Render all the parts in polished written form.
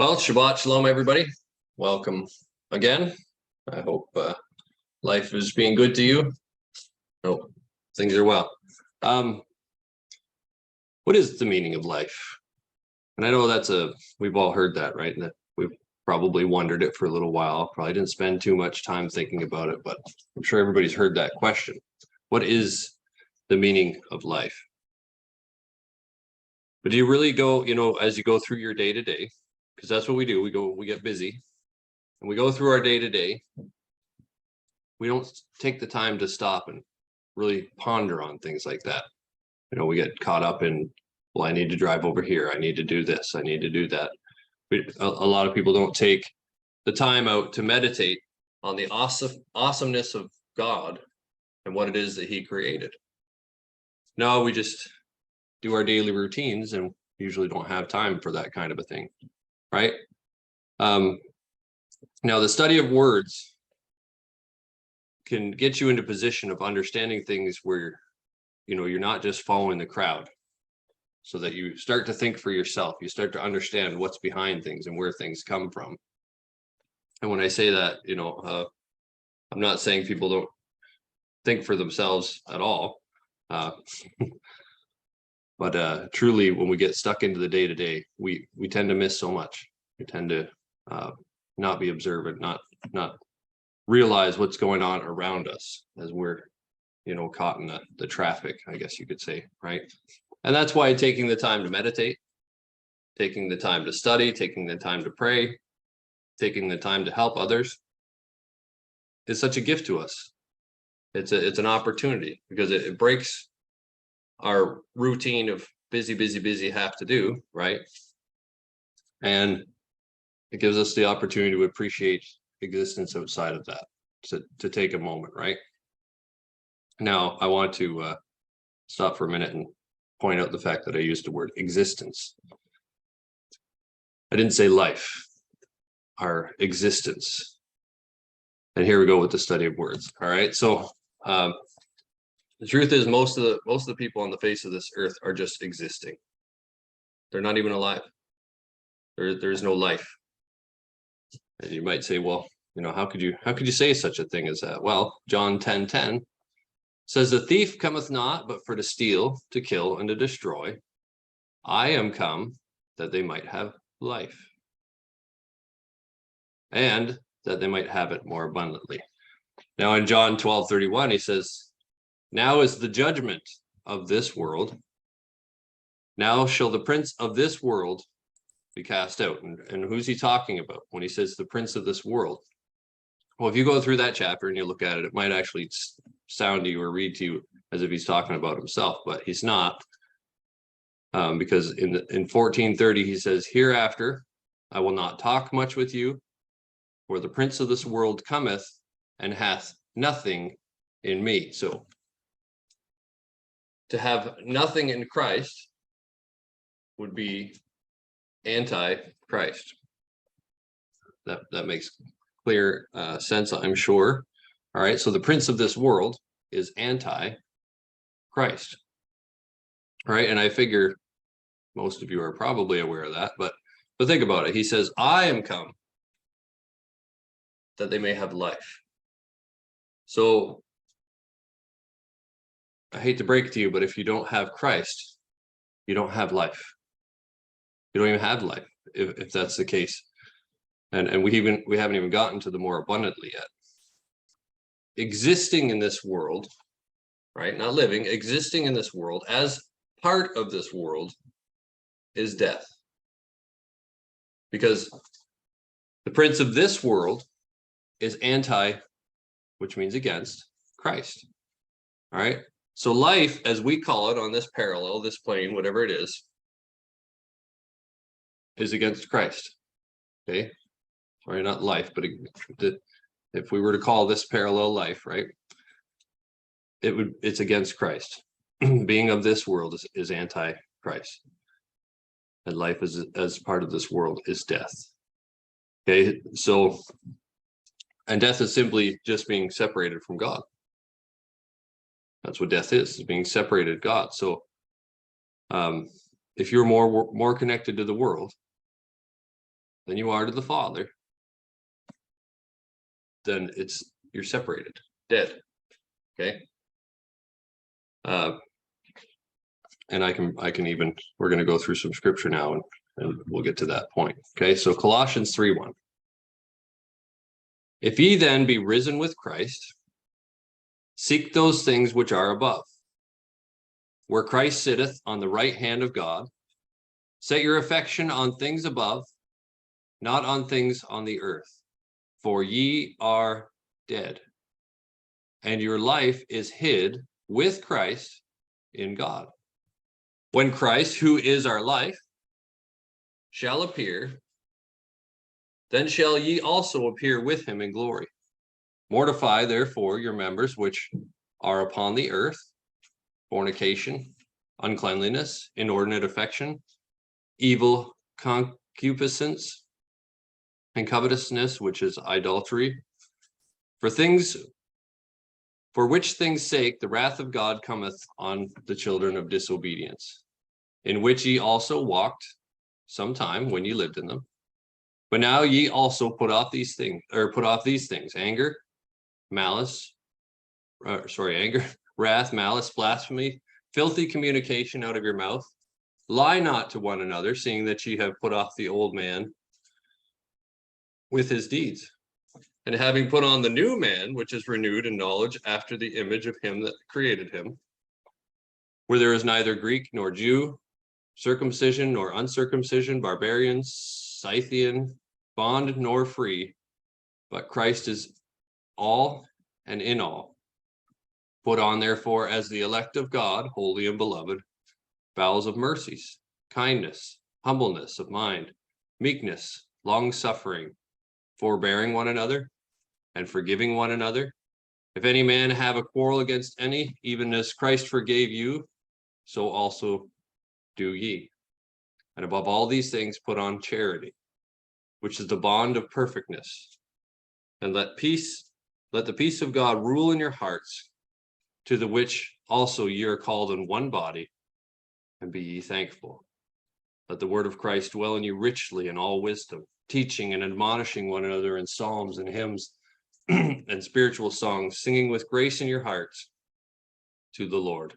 Well, Shabbat Shalom, everybody. Welcome again. I hope life is being good to you. Hope things are well. What is the meaning of life? And I know we've all heard that, right? And that we've probably wondered it for a little while. Probably didn't spend too much time thinking about it, but I'm sure everybody's heard that question. What is the meaning of life? But do you really go, as you go through your day to day, because that's what we do. We get busy and we go through our day to day. We don't take the time to stop and really ponder on things like that. We get caught up in, well, I need to drive over here. I need to do this. I need to do that. A lot of people don't take the time out to meditate on the awesomeness of God and what it is that he created. No, we just do our daily routines and usually don't have time for that kind of a thing, right? Now, the study of words can get you into position of understanding things where, you're not just following the crowd, so that you start to think for yourself. You start to understand what's behind things and where things come from. And when I say that, I'm not saying people don't think for themselves at all. But truly, when we get stuck into the day-to-day, we tend to miss so much. We tend to not be observant, not realize what's going on around us as we're, caught in the traffic, I guess you could say, right? And that's why taking the time to meditate, taking the time to study, taking the time to pray, taking the time to help others is such a gift to us. It's an opportunity because it breaks our routine of busy have to do, right? And it gives us the opportunity to appreciate existence outside of that, to take a moment, right? Now, I want to stop for a minute and point out the fact that I used the word existence. I didn't say life, our existence. And here we go with the study of words. All right. So the truth is most of the people on the face of this earth are just existing. They're not even alive. There's no life. And you might say, well, how could you say such a thing as that? Well, John 10:10 says, the thief cometh not but for to steal, to kill, and to destroy. I am come that they might have life, and that they might have it more abundantly. Now in John 12:31, he says, now is the judgment of this world. Now shall the prince of this world be cast out. And who's he talking about when he says the prince of this world? Well, if you go through that chapter and you look at it, it might actually sound to you or read to you as if he's talking about himself, but he's not. Because in 14:30, he says, hereafter I will not talk much with you, for the prince of this world cometh and hath nothing in me. So to have nothing in Christ would be anti-Christ. That makes clear sense, I'm sure. All right, so the prince of this world is anti-Christ. All right, and I figure most of you are probably aware of that, but think about it. He says, I am come that they may have life. So I hate to break it to you, but if you don't have Christ, you don't have life. You don't even have life if that's the case. And we haven't even gotten to the more abundantly yet. Existing in this world, right? Not living, existing in this world as part of this world is death. Because the prince of this world is anti, which means against, Christ. All right. So life, as we call it on this parallel, this plane, whatever it is against Christ. Okay. Sorry, not life, but if we were to call this parallel life, right? It's against Christ. Being of this world is anti-Christ. And life as part of this world is death. Okay, so, and death is simply just being separated from God. That's what death is being separated God. So if you're more connected to the world, than you are to the Father, then you're separated, dead. Okay. And I can even, we're going to go through some scripture now and we'll get to that point. Okay. So Colossians 3:1. If ye then be risen with Christ, seek those things which are above, where Christ sitteth on the right hand of God. Set your affection on things above, not on things on the earth. For ye are dead, and your life is hid with Christ in God. When Christ, who is our life, shall appear, then shall ye also appear with him in glory. Mortify, therefore, your members which are upon the earth, fornication, uncleanliness, inordinate affection, evil concupiscence, and covetousness, which is idolatry. For which things' sake the wrath of God cometh on the children of disobedience, in which ye also walked sometime when ye lived in them. But now ye also put off these things, anger, wrath, malice, blasphemy, filthy communication out of your mouth. Lie not to one another, seeing that ye have put off the old man with his deeds, and having put on the new man, which is renewed in knowledge after the image of him that created him, where there is neither Greek nor Jew, circumcision nor uncircumcision, barbarian, Scythian, bond nor free, but Christ is all and in all. Put on, therefore, as the elect of God, holy and beloved, bowels of mercies, kindness, humbleness of mind, meekness, long-suffering, forbearing one another, and forgiving one another. If any man have a quarrel against any, even as Christ forgave you, so also do ye. And above all these things put on charity, which is the bond of perfectness. And let the peace of God rule in your hearts, to the which also ye are called in one body, and be ye thankful. Let the word of Christ dwell in you richly in all wisdom, teaching and admonishing one another in psalms and hymns and spiritual songs, singing with grace in your hearts to the Lord.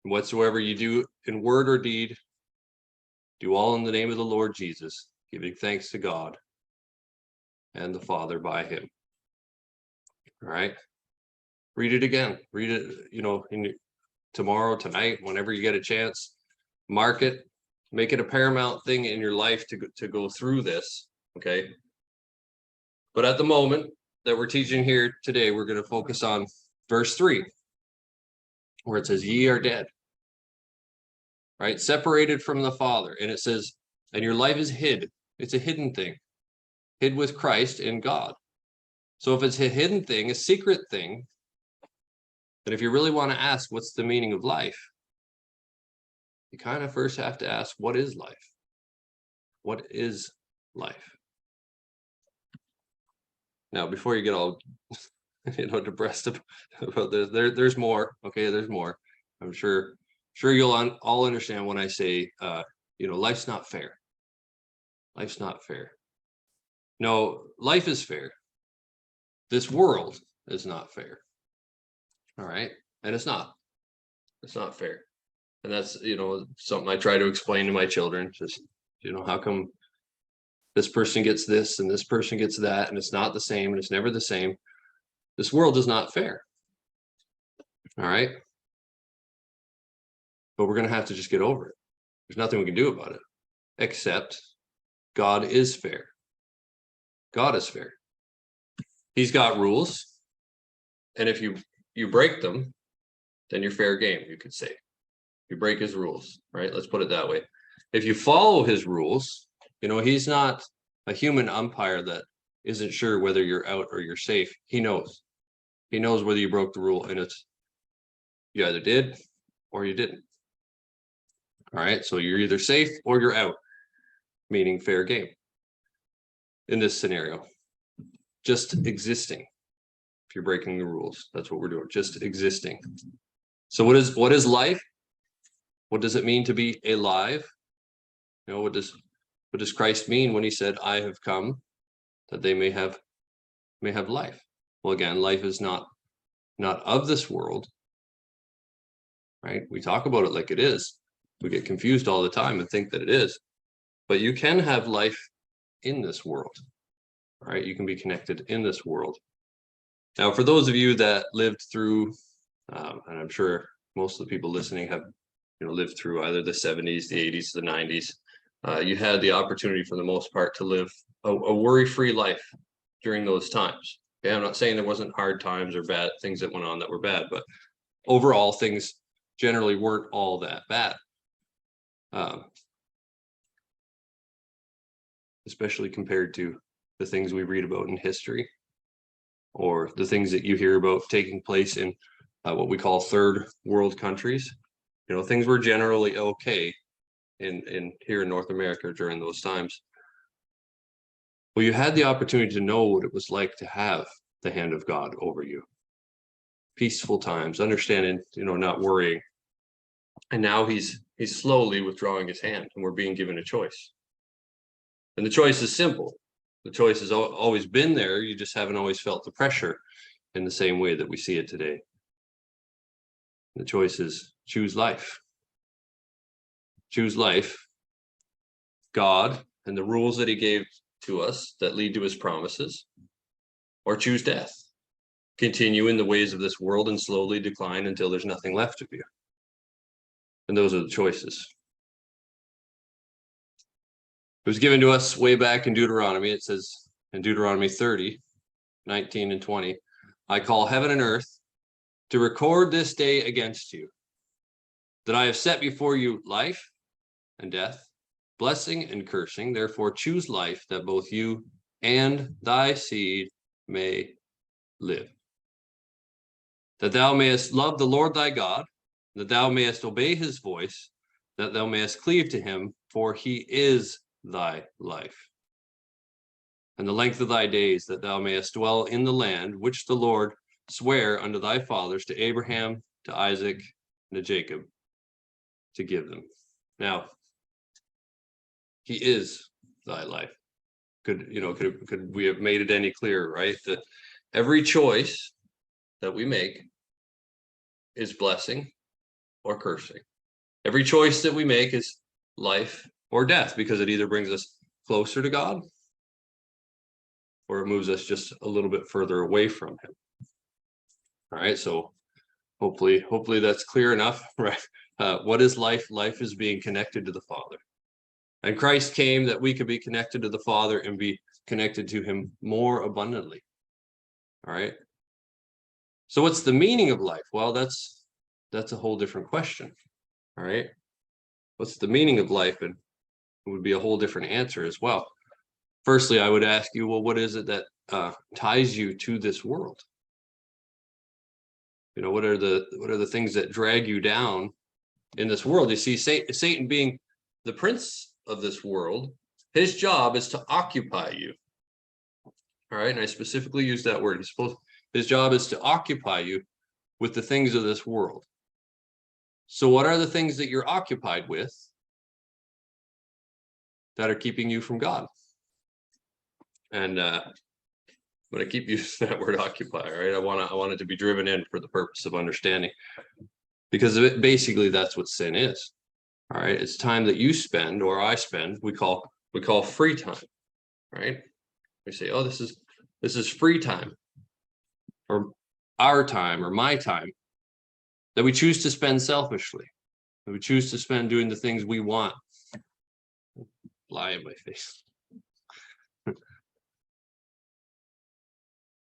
And whatsoever you do in word or deed, do all in the name of the Lord Jesus, giving thanks to God and the Father by him. All right. Read it again. Read it, tomorrow, tonight, whenever you get a chance. Mark it. Make it a paramount thing in your life to go through this. Okay. But at the moment that we're teaching here today, we're going to focus on verse 3, where it says, ye are dead. Right? Separated from the Father. And it says, and your life is hid. It's a hidden thing. Hid with Christ in God. So if it's a hidden thing, a secret thing, then if you really want to ask what's the meaning of life, you kind of first have to ask, what is life? What is life? Now, before you get all depressed about this, there's more. Okay, there's more. I'm sure you'll all understand when I say, life's not fair. Life's not fair. No, life is fair. This world is not fair. All right, and it's not fair. And that's, something I try to explain to my children. Just, how come this person gets this and this person gets that, and it's not the same, and it's never the same. This world is not fair. All right. But we're going to have to just get over it. There's nothing we can do about it, except God is fair. God is fair. He's got rules. And if you break them, then you're fair game, you could say. You break his rules, right? Let's put it that way. If you follow his rules, he's not a human umpire that isn't sure whether you're out or you're safe. He knows. He knows whether you broke the rule, and it's you either did or you didn't. All right, so you're either safe or you're out, meaning fair game. In this scenario, just existing. If you're breaking the rules, that's what we're doing, just existing. So what is life? What does it mean to be alive? What does What does Christ mean when he said, I have come that they may have life? Well, again, life is not of this world, right? We talk about it like it is. We get confused all the time and think that it is. But you can have life in this world, right? You can be connected in this world. Now, for those of you that lived through, and I'm sure most of the people listening have, lived through either the 70s, the 80s, the 90s, you had the opportunity for the most part to live a worry-free life during those times. Okay, I'm not saying there wasn't hard times or bad things that went on that were bad, but overall things generally weren't all that bad. Especially compared to the things we read about in history, or the things that you hear about taking place in what we call third world countries. Things were generally okay in here in North America during those times. Well, you had the opportunity to know what it was like to have the hand of God over you. Peaceful times, understanding, not worrying. And now he's slowly withdrawing his hand, and we're being given a choice. And the choice is simple. The choice has always been there. You just haven't always felt the pressure in the same way that we see it today. The choice is choose life. Choose life, God, and the rules that he gave to us that lead to his promises, or choose death. Continue in the ways of this world and slowly decline until there's nothing left of you. And those are the choices. It was given to us way back in Deuteronomy. It says in Deuteronomy 30, 19 and 20, I call heaven and earth to record this day against you, that I have set before you life and death, blessing and cursing. Therefore choose life, that both you and thy seed may live. That thou mayest love the Lord thy God, that thou mayest obey his voice, that thou mayest cleave to him, for he is thy life, and the length of thy days, that thou mayest dwell in the land which the Lord sware unto thy fathers, to Abraham, to Isaac, and to Jacob, to give them. Now, he is thy life. Could we have made it any clearer, right? That every choice that we make is blessing or cursing. Every choice that we make is life or death, because it either brings us closer to God or it moves us just a little bit further away from him. All right, so hopefully that's clear enough, right? What is life? Life is being connected to the Father. And Christ came that we could be connected to the Father and be connected to him more abundantly. All right. So what's the meaning of life? Well, that's a whole different question. All right. What's the meaning of life? And it would be a whole different answer as well. Firstly, I would ask you, well, what is it that ties you to this world? What are the things that drag you down in this world? You see, Satan being the prince of this world, his job is to occupy you. All right, and I specifically use that word. His job is to occupy you with the things of this world. So what are the things that you're occupied with that are keeping you from God? And but I keep using that word occupy, right? I want it to be driven in for the purpose of understanding, because basically that's what sin is. All right, it's time that you spend or I spend. We call free time, right? We say, oh, this is free time, or our time, or my time, that we choose to spend selfishly, that we choose to spend doing the things we want. Lie in my face.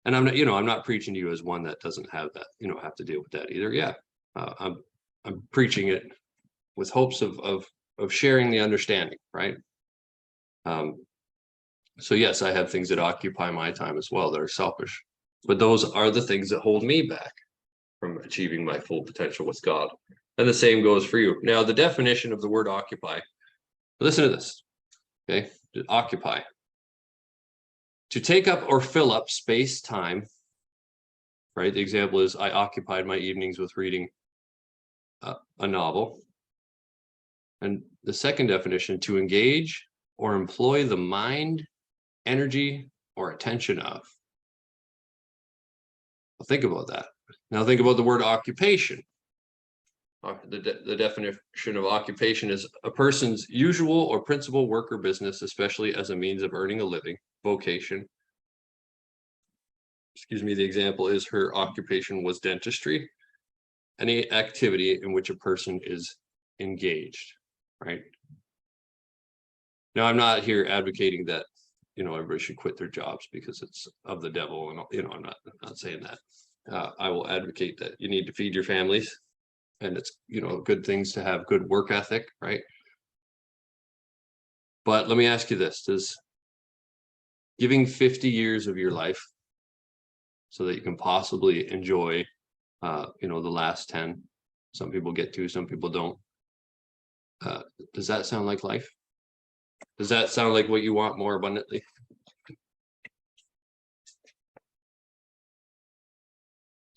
And I'm not preaching to you as one that doesn't have that, have to deal with that either. Yeah, I'm preaching it with hopes of sharing the understanding, right? So yes, I have things that occupy my time as well that are selfish, but those are the things that hold me back from achieving my full potential with God. And the same goes for you. Now, the definition of the word occupy, listen to this, okay? Occupy. To take up or fill up space, time, right? The example is I occupied my evenings with reading a novel. And the second definition, to engage or employ the mind, energy, or attention of. Well, think about that. Now think about the word occupation. The definition of occupation is a person's usual or principal work or business, especially as a means of earning a living. Vocation. Excuse me, the example is her occupation was dentistry. Any activity in which a person is engaged, right? Now, I'm not here advocating that, everybody should quit their jobs because it's of the devil, and, I'm not saying that. I will advocate that you need to feed your families, and it's, good things to have good work ethic, right? But let me ask you this: does giving 50 years of your life so that you can possibly enjoy, the last 10, some people get to, some people don't, does that sound like life? Does that sound like what you want more abundantly?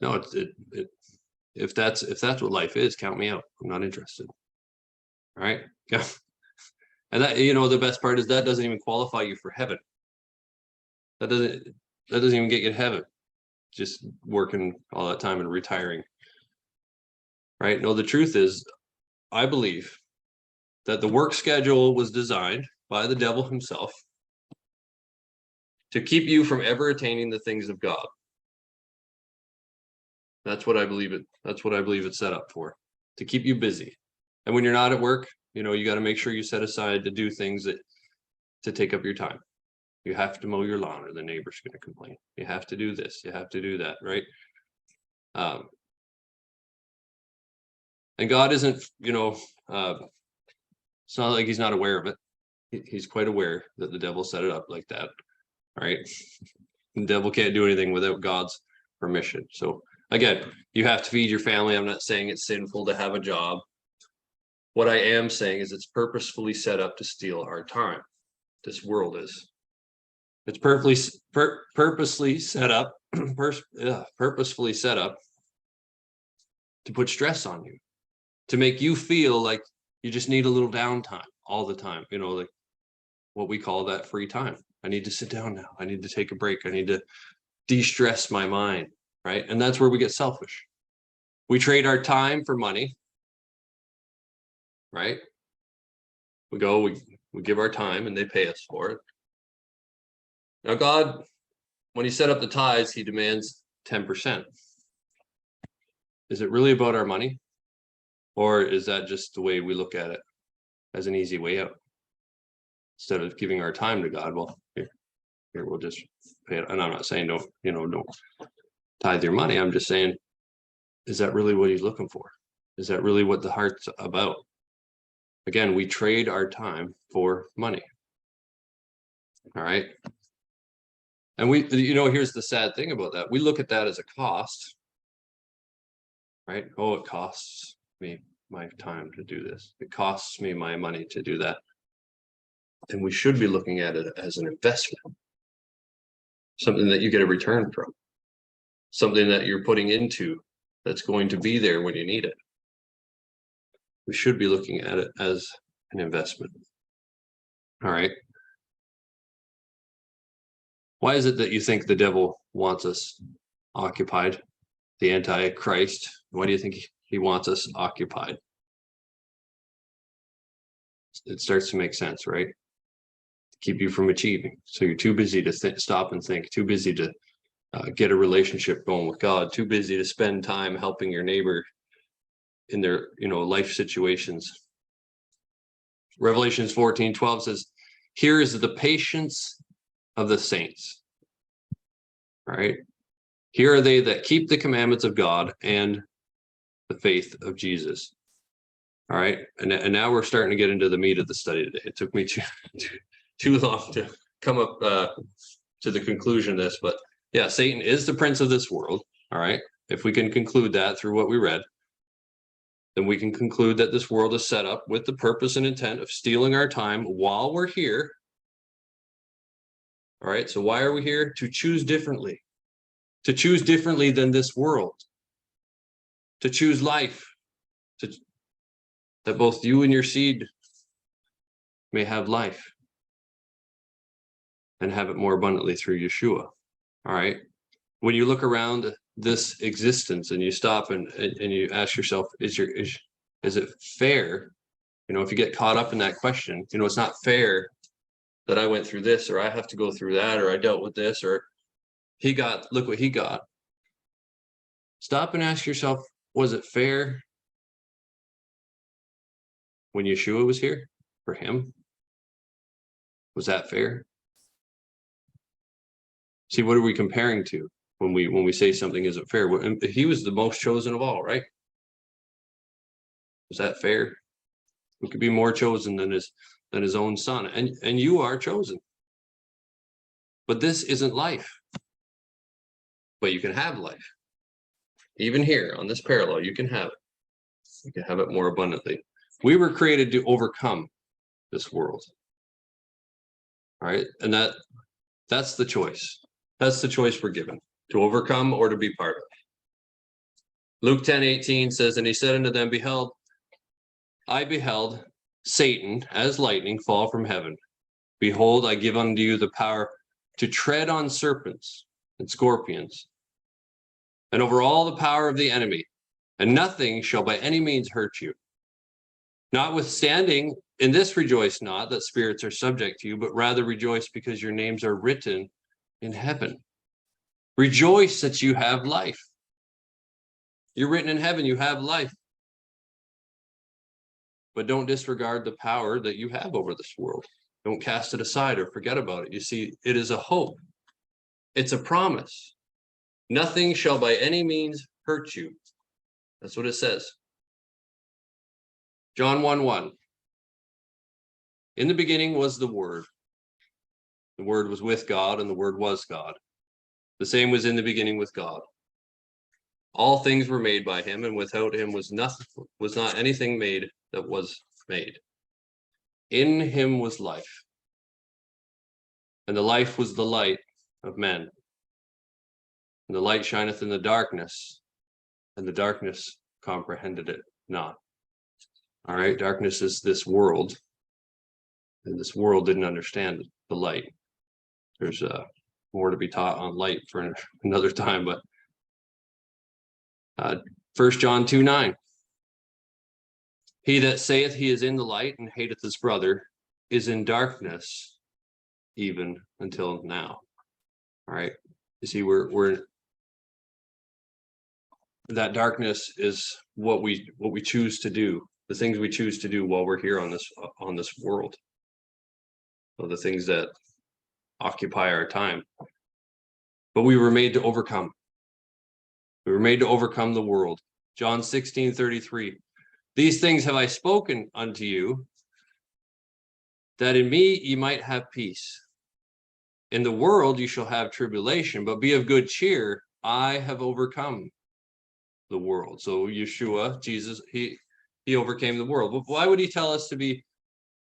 No, if that's what life is, count me out. I'm not interested. All right. Yeah. And that, the best part is that doesn't even qualify you for heaven. That doesn't even get you to heaven. Just working all that time and retiring. Right? No, the truth is, I believe that the work schedule was designed by the devil himself to keep you from ever attaining the things of God. That's what I believe it's set up for, to keep you busy. And when you're not at work, you got to make sure you set aside to do things to take up your time. You have to mow your lawn or the neighbor's going to complain. You have to do this. You have to do that, right? And God isn't, it's not like he's not aware of it. He's quite aware that the devil set it up like that, right? The devil can't do anything without God's permission. So again, you have to feed your family. I'm not saying it's sinful to have a job. What I am saying is it's purposefully set up to steal our time. This world is. It's purposely set up, purposefully set up to put stress on you, to make you feel like you just need a little downtime all the time. Like what we call that free time. I need to sit down now. I need to take a break. I need to de-stress my mind, right? And that's where we get selfish. We trade our time for money, right? We give our time and they pay us for it. Now, God, when he set up the tithes, he demands 10%. Is it really about our money? Or is that just the way we look at it as an easy way out? Instead of giving our time to God, well, here we'll just pay it. And I'm not saying don't tithe your money. I'm just saying, is that really what he's looking for? Is that really what the heart's about? Again, we trade our time for money. All right. And here's the sad thing about that. We look at that as a cost, right? Oh, it costs me my time to do this. It costs me my money to do that. And we should be looking at it as an investment, something that you get a return from, something that you're putting into that's going to be there when you need it. We should be looking at it as an investment. All right. Why is it that you think the devil wants us occupied? The Antichrist, why do you think he wants us occupied? It starts to make sense, right? To keep you from achieving. So you're too busy to stop and think, too busy to get a relationship going with God, too busy to spend time helping your neighbor in their life situations. Revelations 14:12 says, here is the patience of the saints. All right. Here are they that keep the commandments of God and the faith of Jesus. All right. And now we're starting to get into the meat of the study today. It took me too long to come up to the conclusion of this. But yeah, Satan is the prince of this world. All right. If we can conclude that through what we read, then we can conclude that this world is set up with the purpose and intent of stealing our time while we're here. All right. So why are we here? To choose differently. To choose differently than this world. To choose life. That both you and your seed may have life. and have it more abundantly through Yeshua. All right. When you look around this existence and you stop and you ask yourself, is it fair? If you get caught up in that question, it's not fair that I went through this, or I have to go through that, or I dealt with this, or look what he got. Stop and ask yourself, was it fair when Yeshua was here for him? Was that fair? See, what are we comparing to when we say something isn't fair? He was the most chosen of all, right? Was that fair? Who could be more chosen than his own son? And you are chosen. But this isn't life. But you can have life. Even here on this parallel, you can have it. You can have it more abundantly. We were created to overcome this world. All right. And that's the choice. That's the choice we're given, to overcome or to be part of. Luke 10:18 says, and he said unto them, behold, I beheld Satan as lightning fall from heaven. Behold, I give unto you the power to tread on serpents and scorpions, and over all the power of the enemy, and nothing shall by any means hurt you. Notwithstanding, in this rejoice not that spirits are subject to you, but rather rejoice because your names are written in heaven. Rejoice that you have life. You're written in heaven, you have life. But don't disregard the power that you have over this world. Don't cast it aside or forget about it. You see, it is a hope. It's a promise. Nothing shall by any means hurt you. That's what it says. John 1:1. In the beginning was the Word. The Word was with God, and the Word was God. The same was in the beginning with God. All things were made by him, and without him was not anything made that was made. In him was life, and the life was the light of men. And the light shineth in the darkness, and the darkness comprehended it not. All right, darkness is this world, and this world didn't understand the light. There's more to be taught on light for another time, but 1 John 2:9. He that saith he is in the light and hateth his brother is in darkness even until now. All right. You see, we're that darkness is what we choose to do, the things we choose to do while we're here on this world. So the things that occupy our time. But we were made to overcome. We were made to overcome the world. John 16:33. These things have I spoken unto you, that in me ye might have peace. In the world you shall have tribulation, but be of good cheer. I have overcome the world. So Yeshua, Jesus, he overcame the world. But why would he tell us to be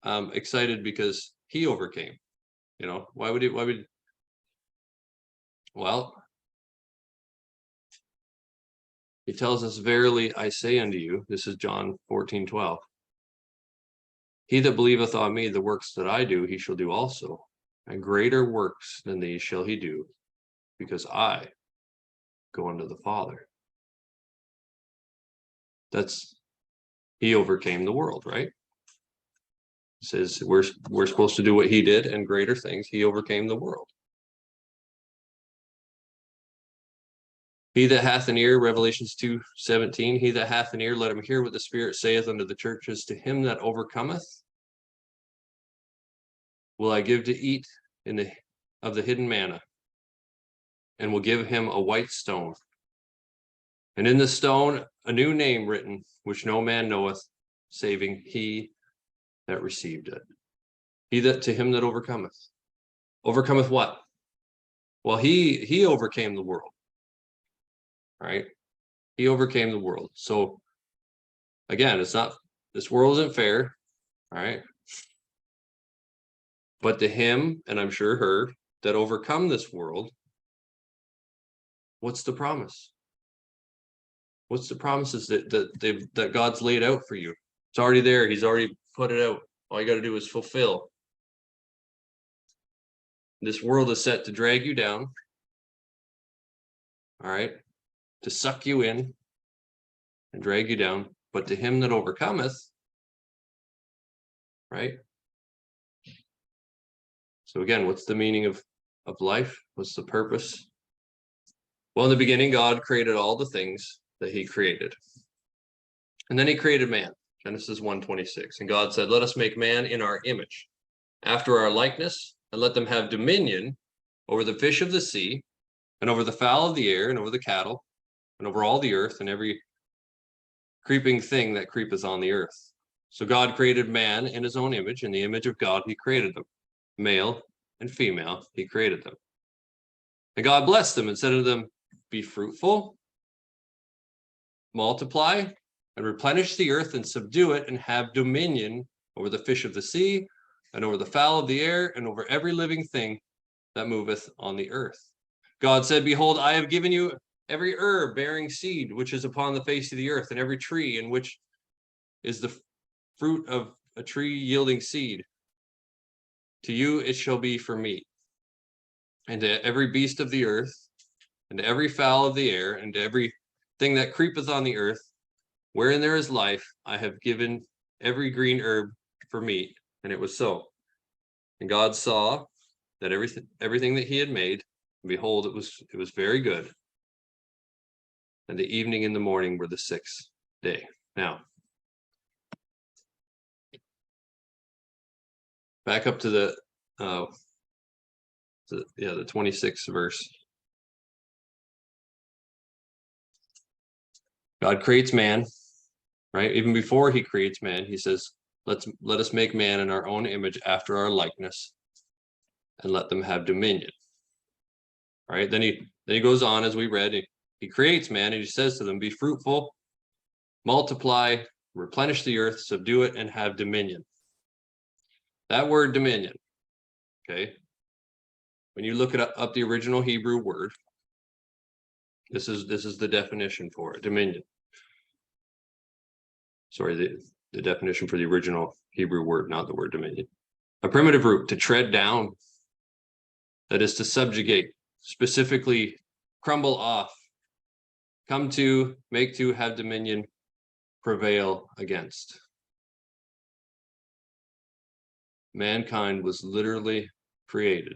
excited because he overcame? Why would? Well, he tells us, verily I say unto you, this is John 14:12. He that believeth on me, the works that I do, he shall do also. And greater works than these shall he do, because I go unto the Father. He overcame the world, right? It says we're supposed to do what he did and greater things. He overcame the world. He that hath an ear, Revelations 2:17, he that hath an ear, let him hear what the Spirit saith unto the churches. To him that overcometh will I give to eat of the hidden manna, and will give him a white stone, and in the stone a new name written, which no man knoweth, saving he that received it. To him that overcometh. Overcometh what? Well, he overcame the world. Right? He overcame the world. So again, this world isn't fair. All right. But to him, and I'm sure her, that overcome this world, what's the promise? What's the promises that God's laid out for you? It's already there. He's already put it out. All you got to do is fulfill. This world is set to drag you down. All right. To suck you in and drag you down. But to him that overcometh, right? So again, what's the meaning of life? What's the purpose? Well, in the beginning, God created all the things that he created. And then he created man, Genesis 1:26. And God said, let us make man in our image, after our likeness, and let them have dominion over the fish of the sea, and over the fowl of the air, and over the cattle, and over all the earth, and every creeping thing that creepeth on the earth. So God created man in his own image. In the image of God, he created them. Male and female, he created them. And God blessed them and said to them, be fruitful, multiply, and replenish the earth, and subdue it, and have dominion over the fish of the sea, and over the fowl of the air, and over every living thing that moveth on the earth. God said, behold, I have given you every herb bearing seed, which is upon the face of the earth, and every tree in which is the fruit of a tree yielding seed. To you it shall be for meat. And to every beast of the earth, and to every fowl of the air, and to every thing that creepeth on the earth, wherein there is life, I have given every green herb for meat. And it was so. And God saw that everything that he had made, and behold, it was very good. And the evening and the morning were the sixth day. Now, back up to the 26th verse. God creates man, right? Even before he creates man, he says, let us make man in our own image, after our likeness, and let them have dominion. Right? Then he goes on, as we read, he creates man, and he says to them, be fruitful, multiply, replenish the earth, subdue it, and have dominion. That word dominion, okay? When you look up the original Hebrew word, this is the definition for it, dominion. Sorry, the definition for the original Hebrew word, not the word dominion. A primitive root, to tread down, that is to subjugate, specifically crumble off, come to, make to, have dominion, prevail against. Mankind was literally created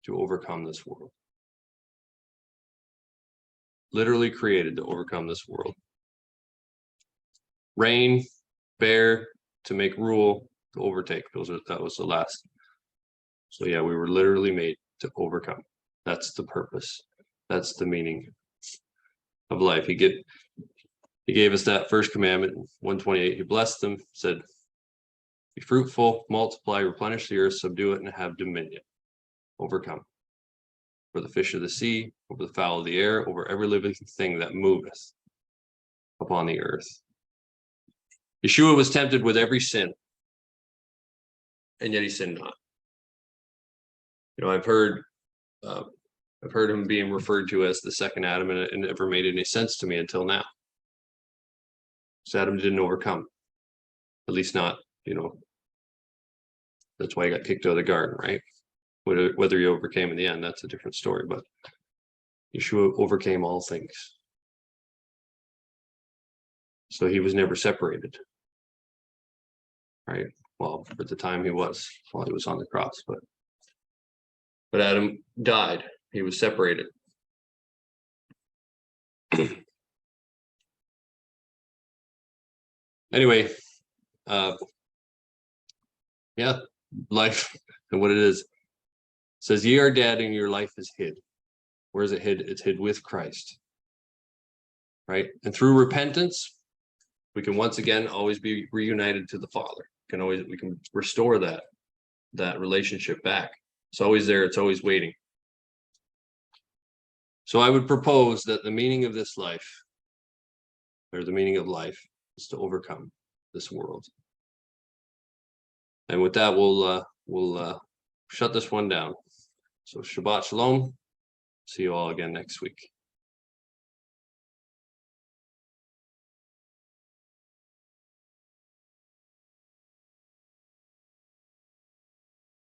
to overcome this world. Literally created to overcome this world. Reign, bear, to make rule, to overtake. That was the last. So yeah, we were literally made to overcome. That's the purpose. That's the meaning of life. He gave us that first commandment, 128. He blessed them, said, be fruitful, multiply, replenish the earth, subdue it, and have dominion. Overcome. For the fish of the sea, over the fowl of the air, over every living thing that moveth upon the earth. Yeshua was tempted with every sin, and yet he sinned not. I've heard him being referred to as the second Adam, and it never made any sense to me until now. So Adam didn't overcome, at least not, that's why he got kicked out of the garden, right? Whether he overcame in the end, that's a different story, but Yeshua overcame all things. So he was never separated, right? Well, at the time he was, while he was on the cross, but Adam died. He was separated. Anyway, life and what it is. It says, ye are dead and your life is hid. Where is it hid? It's hid with Christ. Right? And through repentance, we can once again always be reunited to the Father. We can restore that relationship back. It's always there, it's always waiting. So I would propose that the meaning of this life, or the meaning of life, is to overcome this world. And with that, we'll shut this one down. So Shabbat Shalom. See you all again next week.